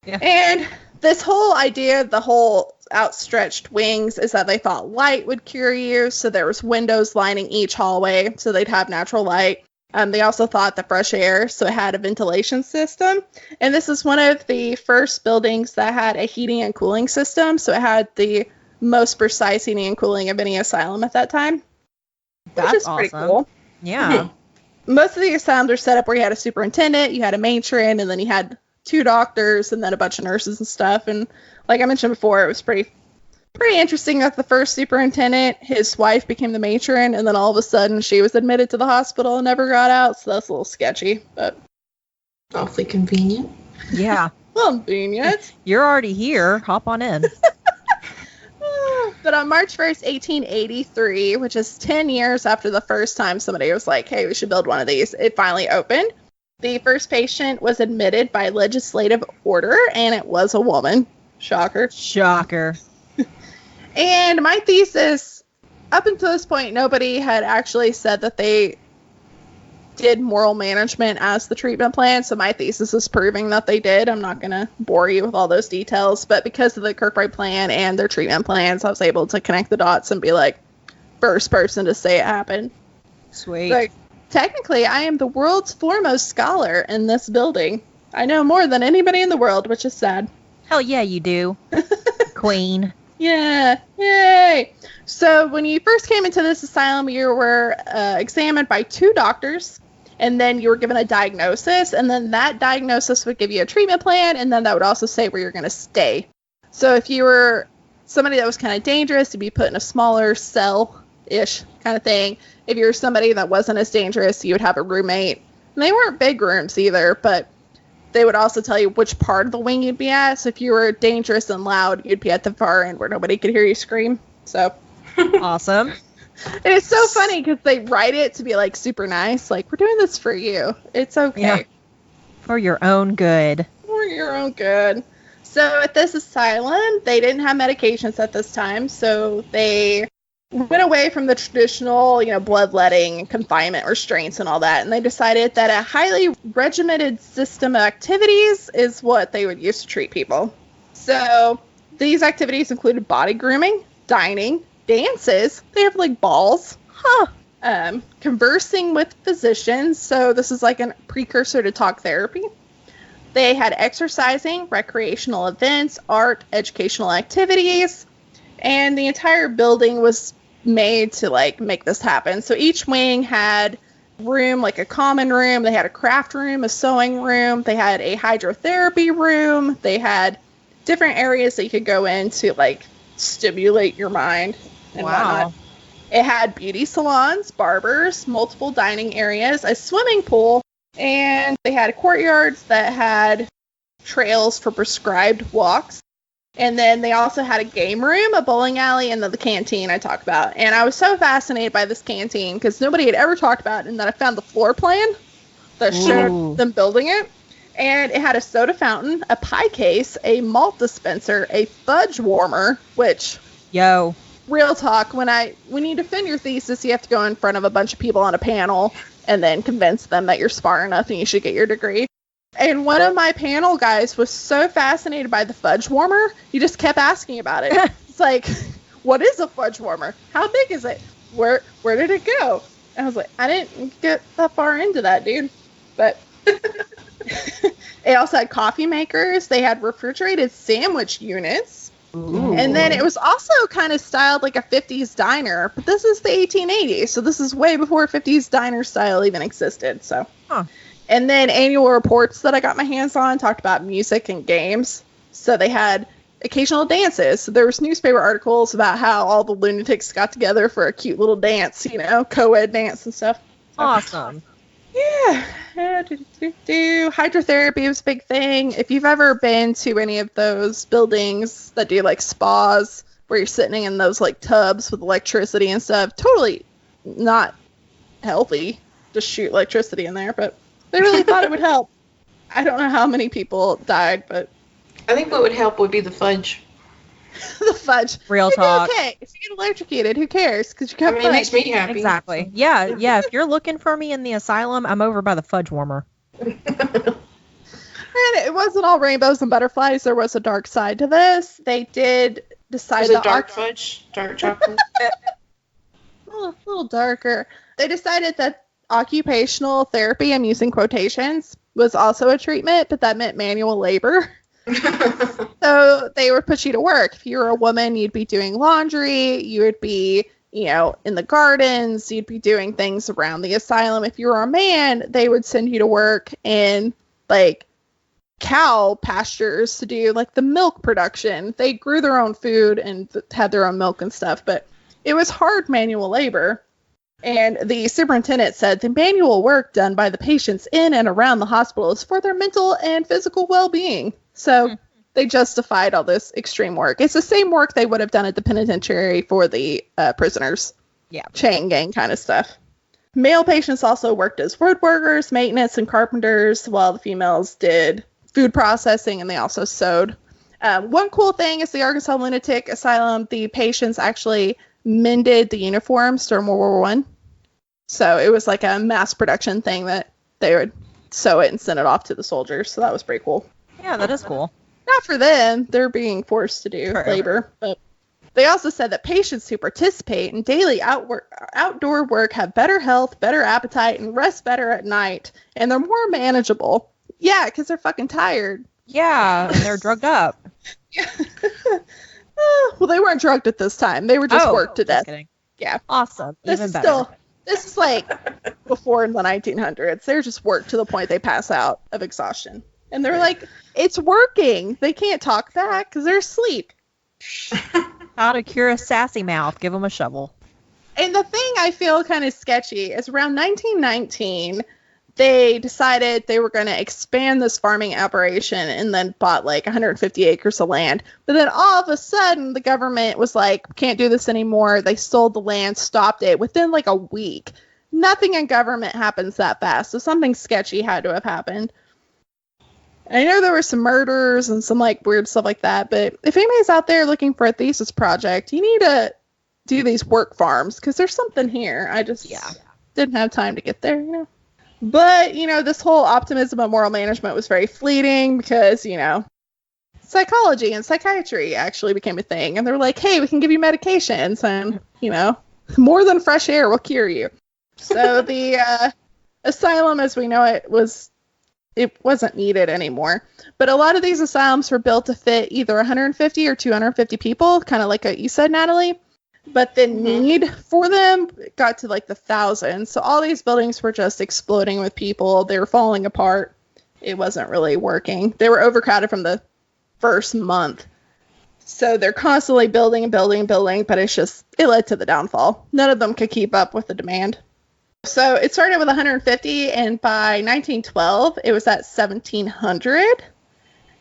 Yeah. And this whole idea, the whole outstretched wings, is that they thought light would cure you. So there was windows lining each hallway, so they'd have natural light. They also thought the fresh air, so it had a ventilation system. And this is one of the first buildings that had a heating and cooling system. So it had the most precise heating and cooling of any asylum at that time. That's which is awesome. pretty cool. Yeah. Most of the asylums are set up where you had a superintendent, you had a matron, and then you had 2 doctors and then a bunch of nurses and stuff. And like I mentioned before, it was pretty interesting that the first superintendent, his wife became the matron, and then all of a sudden she was admitted to the hospital and never got out. So that's a little sketchy, but Awfully convenient. Yeah. convenient. You're already here. Hop on in. But on March 1st, 1883, which is 10 years after the first time somebody was like, hey, we should build one of these, it finally opened. The first patient was admitted by legislative order, and it was a woman. Shocker. Shocker. And my thesis, up until this point, nobody had actually said that they did moral management as the treatment plan, so my thesis is proving that they did. I'm not going to bore you with all those details, but because of the Kirkbride plan and their treatment plans, I was able to connect the dots and be like, first person to say it happened. Sweet. Like, technically, I am the world's foremost scholar in this building. I know more than anybody in the world, which is sad. Hell yeah, you do. Queen. Yeah, yay! So when you first came into this asylum, you were examined by 2 doctors, and then you were given a diagnosis, and then that diagnosis would give you a treatment plan, and then that would also say where you're going to stay. So if you were somebody that was kind of dangerous, you'd be put in a smaller cell-ish kind of thing. If you were somebody that wasn't as dangerous, you would have a roommate. And they weren't big rooms either, but they would also tell you which part of the wing you'd be at. So if you were dangerous and loud, you'd be at the far end where nobody could hear you scream. So Awesome. and it's so funny because they write it to be like super nice. Like, we're doing this for you. It's okay. Yeah. For your own good. For your own good. So at this asylum, they didn't have medications at this time. So they went away from the traditional, bloodletting, confinement restraints and all that. And they decided that a highly regimented system of activities is what they would use to treat people. So these activities included body grooming, dining, dances. They have like balls. Conversing with physicians. So this is like a precursor to talk therapy. They had exercising, recreational events, art, educational activities. And the entire building was made to make this happen. So each wing had room, like a common room. They had a craft room, a sewing room. They had a hydrotherapy room. They had different areas that you could go in to, like, stimulate your mind and whatnot. It had beauty salons, barbers, multiple dining areas, a swimming pool, and they had courtyards that had trails for prescribed walks. And then they also had a game room, a bowling alley, and then the canteen I talked about. And I was so fascinated by this canteen because nobody had ever talked about it, and then I found the floor plan that showed them building it. And it had a soda fountain, a pie case, a malt dispenser, a fudge warmer, which... Yo. Real talk, when you defend your thesis, you have to go in front of a bunch of people on a panel and then convince them that you're smart enough and you should get your degree. And one of my panel guys was so fascinated by the fudge warmer, he just kept asking about it. It's like, what is a fudge warmer? How big is it? Where did it go? And I was like, I didn't get that far into that, dude. But it also had coffee makers. They had refrigerated sandwich units. Ooh. And then it was also kind of styled like a 50s diner. But this is the 1880s, so this is way before 50s diner style even existed. So. Huh. And then annual reports that I got my hands on talked about music and games. So they had occasional dances. So there was newspaper articles about how all the lunatics got together for a cute little dance, you know, co-ed dance and stuff. Awesome. Yeah. Hydrotherapy was a big thing. If you've ever been to any of those buildings that do like spas where you're sitting in those like tubs with electricity and stuff, totally not healthy to shoot electricity in there, but they really thought it would help. I don't know how many people died, but... I think what would help would be the fudge. The fudge. Real talk. Okay, if you get electrocuted, who cares? Because you got it makes me happy. Exactly. Yeah. If you're looking for me in the asylum, I'm over by the fudge warmer. And it wasn't all rainbows and butterflies. There was a dark side to this. They did decide... Was it dark fudge? Dark chocolate? a little darker. They decided that occupational therapy, I'm using quotations, was also a treatment, but that meant manual labor. So they would put you to work. If you were a woman, you'd be doing laundry, you would be, you know, in the gardens, you'd be doing things around the asylum. If you were a man, they would send you to work in, like, cow pastures to do, like, the milk production. They grew their own food and had their own milk and stuff, but it was hard manual labor. And the superintendent said the manual work done by the patients in and around the hospital is for their mental and physical well-being. So they justified all this extreme work. It's the same work they would have done at the penitentiary for the prisoners. Yeah. Chain gang kind of stuff. Male patients also worked as woodworkers, maintenance, and carpenters, while the females did food processing, and they also sewed. One cool thing is the Arkansas Lunatic Asylum, the patients actually mended the uniforms during World War I. So it was like a mass production thing that they would sew it and send it off to the soldiers. So that was pretty cool. Yeah, that is cool. Not for them. They're being forced to do labor. But they also said that patients who participate in daily outdoor work have better health, better appetite, and rest better at night. And they're more manageable. Yeah, because they're fucking tired. Yeah, and they're drugged up. Yeah. Well, they weren't drugged at this time. They were just worked to death. Kidding. Yeah. Awesome. Even better. This is like before the 1900s. They're just worked to the point they pass out of exhaustion. And they're like, it's working. They can't talk back because they're asleep. How to cure a sassy mouth. Give them a shovel. And the thing I feel kind of sketchy is around 1919, they decided they were going to expand this farming operation and then bought like 150 acres of land. But then all of a sudden, the government was like, can't do this anymore. They sold the land, stopped it within like a week. Nothing in government happens that fast. So something sketchy had to have happened. I know there were some murders and some like weird stuff like that. But if anybody's out there looking for a thesis project, you need to do these work farms because there's something here. I just didn't have time to get there, you know. But, you know, this whole optimism of moral management was very fleeting because, you know, psychology and psychiatry actually became a thing. And they were like, hey, we can give you medications and, you know, more than fresh air will cure you. So the asylum as we know it wasn't needed anymore. But a lot of these asylums were built to fit either 150 or 250 people, kind of like what you said, Natalie. But the need for them got to like the thousands. So all these buildings were just exploding with people. They were falling apart. It wasn't really working. They were overcrowded from the first month. So they're constantly building and building and building, but it led to the downfall. None of them could keep up with the demand. So it started with 150, and by 1912, it was at 1,700.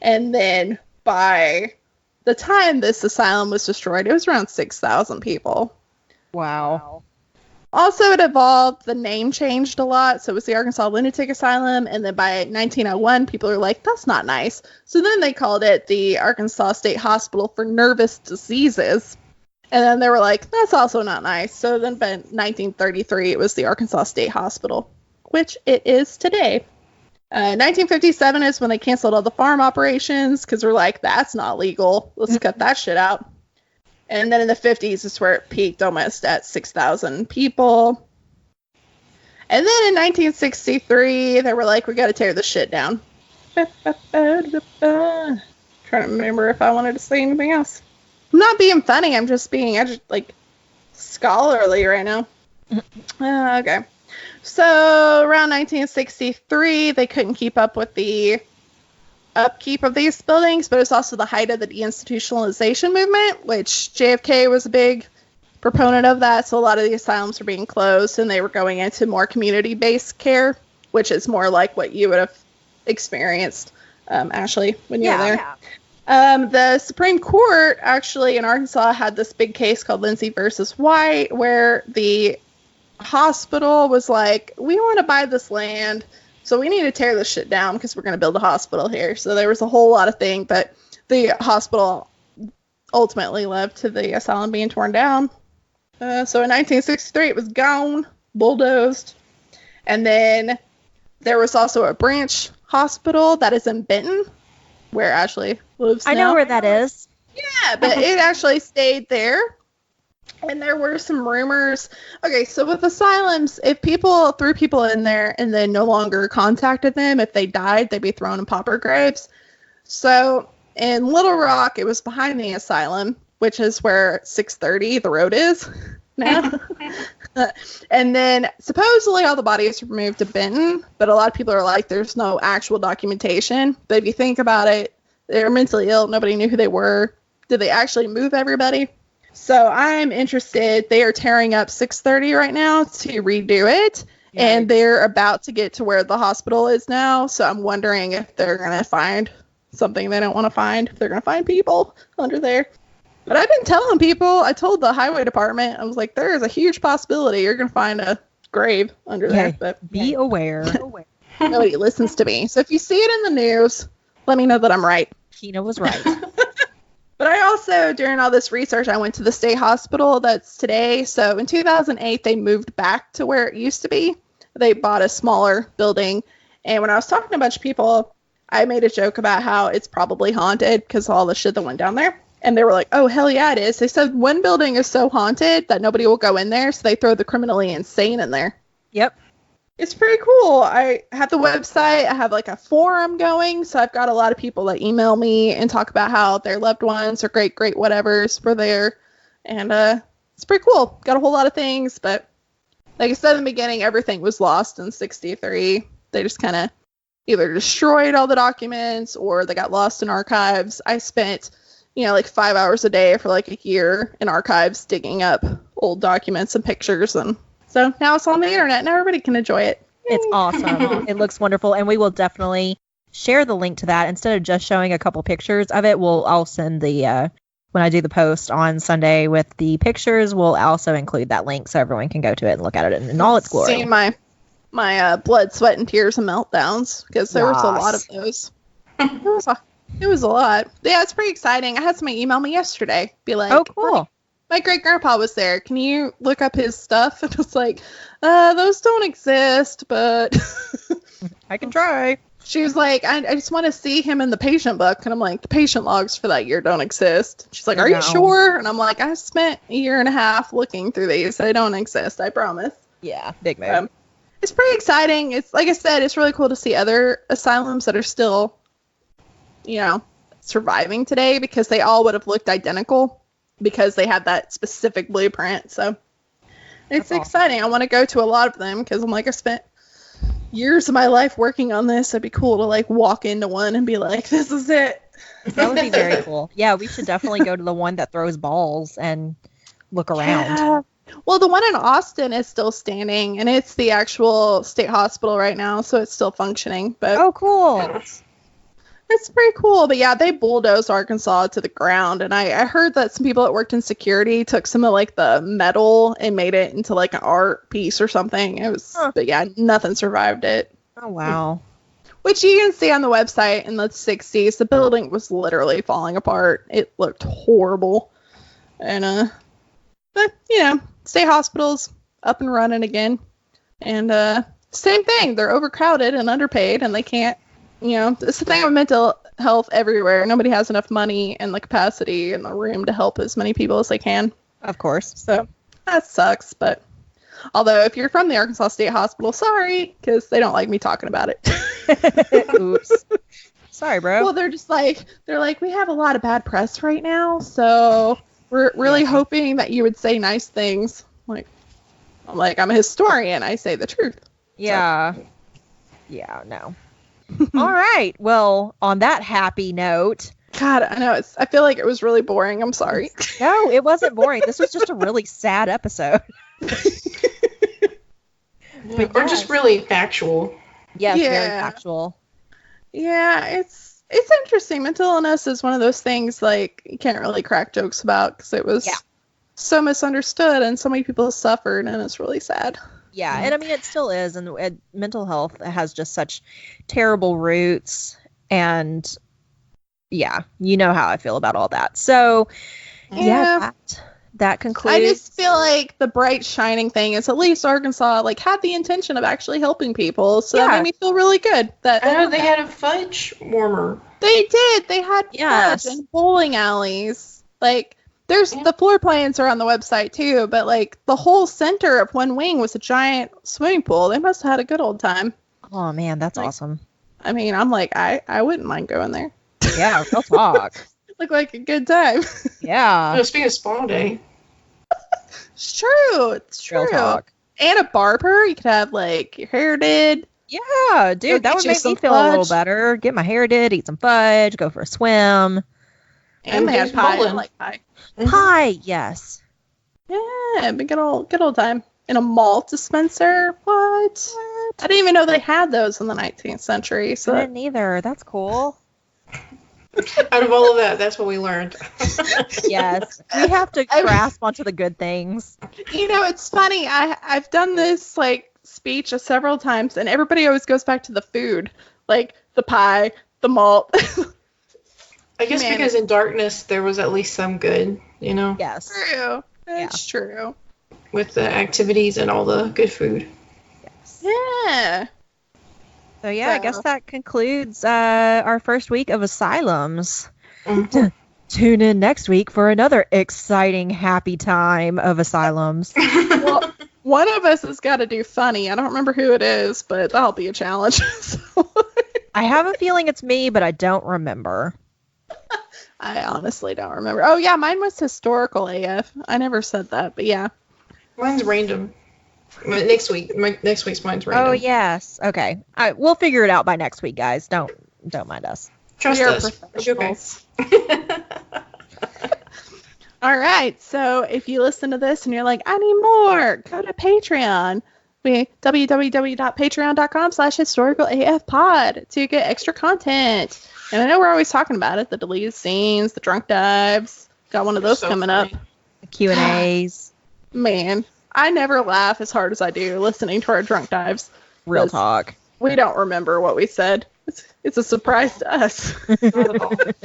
And then by the time this asylum was destroyed, it was around 6,000 people. Wow. Also, it evolved. The name changed a lot. So it was the Arkansas Lunatic Asylum. And then by 1901, people are like, that's not nice. So then they called it the Arkansas State Hospital for Nervous Diseases. And then they were like, that's also not nice. So then by 1933, it was the Arkansas State Hospital, which it is today. 1957 is when they canceled all the farm operations because we're like, that's not legal. Let's cut that shit out. And then in the 50s is where it peaked almost at 6,000 people. And then in 1963, they were like, we got to tear this shit down. Trying to remember if I wanted to say anything else. I'm not being funny. I'm just being scholarly right now. Okay. So around 1963, they couldn't keep up with the upkeep of these buildings, but it's also the height of the deinstitutionalization movement, which JFK was a big proponent of that. So a lot of the asylums were being closed, and they were going into more community-based care, which is more like what you would have experienced, Ashley, when you were there. Yeah. The Supreme Court actually in Arkansas had this big case called Lindsay versus White, where the hospital was like, we want to buy this land, so we need to tear this shit down because we're going to build a hospital here. So there was a whole lot of things, but the hospital ultimately led to the asylum being torn down. So in 1963, it was gone, bulldozed. And then there was also a branch hospital that is in Benton, where Ashley lives now. I know where that is. Yeah, but it actually stayed there. And there were some rumors. Okay, so with asylums, if people threw people in there and then no longer contacted them, if they died, they'd be thrown in pauper graves. So in Little Rock, it was behind the asylum, which is where 630, the road is now. And then supposedly all the bodies were moved to Benton, but a lot of people are like, there's no actual documentation. But if you think about it, they're mentally ill. Nobody knew who they were. Did they actually move everybody? So I'm interested. They are tearing up 630 right now to redo it. Yeah. And they're about to get to where the hospital is now. So I'm wondering if they're going to find something they don't want to find. If they're going to find people under there. But I've been telling people, I told the highway department, I was like, there is a huge possibility you're going to find a grave under there. But be aware. Nobody listens to me. So if you see it in the news, let me know that I'm right. Kyna was right. But I also, during all this research, I went to the state hospital that's today. So in 2008, they moved back to where it used to be. They bought a smaller building. And when I was talking to a bunch of people, I made a joke about how it's probably haunted because of all the shit that went down there. And they were like, oh, hell yeah, it is. They said one building is so haunted that nobody will go in there. So they throw the criminally insane in there. Yep. It's pretty cool. I have the website. I have like a forum going. So I've got a lot of people that email me and talk about how their loved ones or great whatevers were there. And it's pretty cool. Got a whole lot of things. But like I said in the beginning, everything was lost in 63. They just kind of either destroyed all the documents or they got lost in archives. I spent, like 5 hours a day for like a year in archives digging up old documents and pictures, and so now it's on the internet and everybody can enjoy it. It's awesome. It looks wonderful, and we will definitely share the link to that. Instead of just showing a couple pictures of it, I'll send the when I do the post on Sunday with the pictures, we'll also include that link so everyone can go to it and look at it in all its glory. See my blood, sweat, and tears and meltdowns, because there was a lot of those. It was a lot. Yeah, it's pretty exciting. I had somebody email me yesterday, be like, oh, cool. My great-grandpa was there. Can you look up his stuff? And I was like, those don't exist, but I can try. She was like, I just want to see him in the patient book. And I'm like, the patient logs for that year don't exist. She's like, are you sure? And I'm like, I spent a year and a half looking through these. They don't exist, I promise. Yeah, big move. It's pretty exciting. It's like I said, it's really cool to see other asylums that are still, surviving today, because they all would have looked identical because they had that specific blueprint. So it's exciting. I want to go to a lot of them because I'm like, I spent years of my life working on this. It'd be cool to like walk into one and be like, this is it. That would be very cool. Yeah, we should definitely go to the one that throws balls and look around. Yeah. Well, the one in Austin is still standing, and it's the actual state hospital right now, so it's still functioning. But Oh, cool. it's pretty cool. But yeah, they bulldozed Arkansas to the ground, and I heard that some people that worked in security took some of like the metal and made it into like an art piece or something. It was, but yeah, nothing survived it. Oh, wow. Which you can see on the website in the 60s. The building was literally falling apart. It looked horrible. And, but, you know, state hospitals up and running again. And, same thing. They're overcrowded and underpaid, and they can't, you know, it's the thing with mental health everywhere. Nobody has enough money and the capacity and the room to help as many people as they can. Of course. So that sucks. But although if you're from the Arkansas State Hospital, sorry, because they don't like me talking about it. Oops. Sorry, bro. Well, they're like, we have a lot of bad press right now, so we're really hoping that you would say nice things. I'm a historian. I say the truth. Yeah. So. Yeah, no. All right. Well, on that happy note. God, I know. I feel like it was really boring. I'm sorry. No, it wasn't boring. This was just a really sad episode. Or just really factual. Yes, very factual. Yeah, it's interesting. Mental illness is one of those things like you can't really crack jokes about because it was so misunderstood and so many people suffered, and it's really sad. Yeah, and I mean it still is, and mental health has just such terrible roots, and yeah, you know how I feel about all that. So that concludes. I just feel like the bright shining thing is at least Arkansas like had the intention of actually helping people, so that made me feel really good. That I know they had a fudge warmer. They did. They had fudge and bowling alleys. Like there's the floor plans are on the website too, but like the whole center of one wing was a giant swimming pool. They must have had a good old time. Oh man, that's awesome. I mean, I'm like I wouldn't mind going there. Yeah, real talk. Look like a good time. Yeah. Speaking of spa day. It's true. It's true. Real talk. And a barber. You could have like your hair did. Yeah, dude, that would make me feel a little better. Get my hair did, eat some fudge, go for a swim. And they had pie. I like pie. Pie, yes. Yeah, but good old time. In a malt dispenser. What? I didn't even know they had those in the 19th century. So I didn't either. That's cool. Out of all of that, that's what we learned. Yes. We have to grasp onto the good things. You know, it's funny. I've done this like speech several times, and everybody always goes back to the food. Like the pie, the malt. I guess because in darkness there was at least some good, you know? Yes. True. That's true. With the activities and all the good food. Yes. Yeah. So yeah, I guess that concludes our first week of Asylums. Mm-hmm. Tune in next week for another exciting, happy time of Asylums. Well, one of us has got to do funny. I don't remember who it is, but that'll be a challenge. I have a feeling it's me, but I don't remember. I honestly don't remember. Oh yeah, mine was historical AF. I never said that, but yeah. Mine's random. Next week's mine's random. Oh yes. Okay. We'll figure it out by next week, guys. Don't mind us. Trust us. Okay. All right. So if you listen to this and you're like, I need more, go to Patreon. www.patreon.com/historicalafpod to get extra content. And I know we're always talking about it, the deleted scenes, the drunk dives. Got one of those coming up. The Q&As. Man, I never laugh as hard as I do listening to our drunk dives. Real talk. We don't remember what we said. It's a surprise to us. But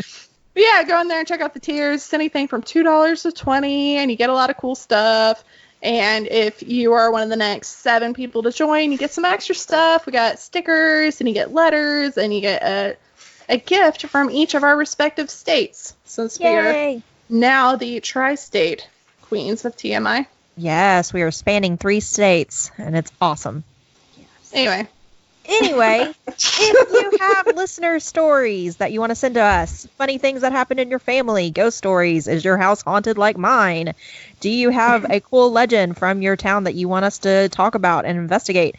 yeah, go in there and check out the tiers. It's anything from $2 to $20, and you get a lot of cool stuff. And if you are one of the next 7 people to join, you get some extra stuff. We got stickers, and you get letters, and you get a gift from each of our respective states. Since we are now the tri-state queens of TMI. Yes, we are spanning 3 states, and it's awesome. Yes. Anyway, if you have listener stories that you want to send to us, funny things that happened in your family, ghost stories, is your house haunted like mine? Do you have a cool legend from your town that you want us to talk about and investigate?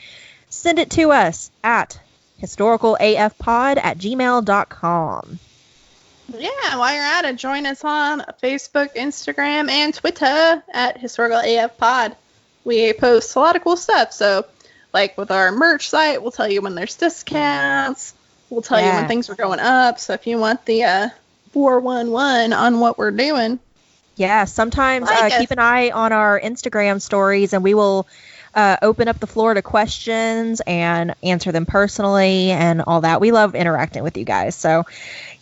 Send it to us at historicalafpod@gmail.com. Yeah, while you're at it, join us on Facebook, Instagram, and Twitter at Historical AF Pod. We post a lot of cool stuff. So, like with our merch site, we'll tell you when there's discounts. We'll tell you when things are going up. So if you want the 411 on what we're doing. Yeah, sometimes keep an eye on our Instagram stories, and we will open up the floor to questions and answer them personally and all that. We love interacting with you guys. So,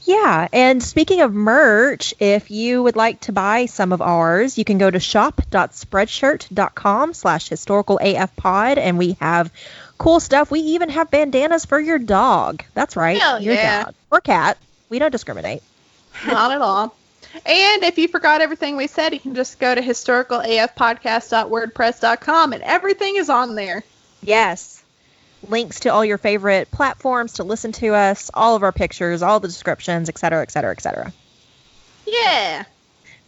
yeah. And speaking of merch, if you would like to buy some of ours, you can go to shop.spreadshirt.com/historicalafpod, and we have cool stuff. We even have bandanas for your dog. That's right. Hell your yeah. dog or cat. We don't discriminate. Not at all. And if you forgot everything we said, you can just go to historicalafpodcast.wordpress.com, and everything is on there. Yes. Links to all your favorite platforms to listen to us, all of our pictures, all the descriptions, etc., etc., etc. Yeah.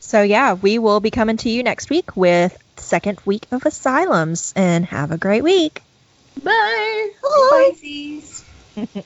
So, yeah, we will be coming to you next week with the second week of Asylums, and have a great week. Bye. Bye.